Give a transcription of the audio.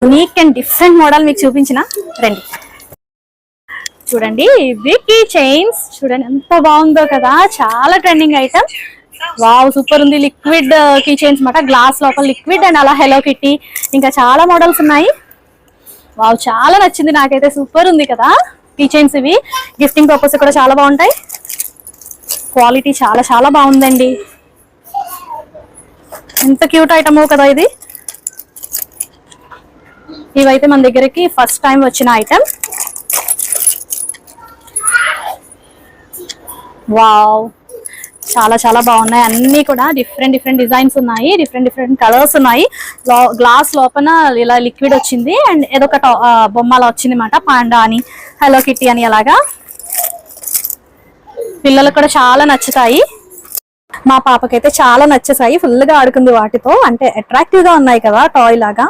Unique and different model మీకు చూపించిన రండి. చూడండి ఇవి కీ చైన్స్, చూడండి ఎంత బాగుందో కదా, చాలా ట్రెండింగ్ ఐటమ్. వావ్ సూపర్ ఉంది. లిక్విడ్ కీ చైన్స్ మాట, గ్లాస్ లోపల లిక్విడ్ అండ్ అలా హెలో కిట్టి, ఇంకా చాలా మోడల్స్ ఉన్నాయి. వావ్ చాలా నచ్చింది నాకైతే, సూపర్ ఉంది కదా కీ చైన్స్. ఇవి గిఫ్టింగ్ పర్పస్ కూడా చాలా బాగుంటాయి. క్వాలిటీ చాలా చాలా బాగుందండి. ఎంత క్యూట్ ఐటమ్ కదా ఇది. ఇవైతే మన దగ్గరికి ఫస్ట్ టైం వచ్చిన ఐటమ్. వావ్ చాలా చాలా బాగున్నాయి. అన్ని కూడా డిఫరెంట్ డిఫరెంట్ డిజైన్స్ ఉన్నాయి, డిఫరెంట్ డిఫరెంట్ కలర్స్ ఉన్నాయి. గ్లాస్ లోపల ఇలా లిక్విడ్ వచ్చింది అండ్ ఏదో ఒక బొమ్మలా వచ్చింది అన్నమాట. పాండా అని, హలో కిట్టి అని. అలాగా పిల్లలకు కూడా చాలా నచ్చుతాయి. మా పాపకైతే చాలా నచ్చేసాయి, ఫుల్ గా ఆడుకుంది వాటితో. అంటే అట్రాక్టివ్ గా ఉన్నాయి కదా టాయ్ లాగా.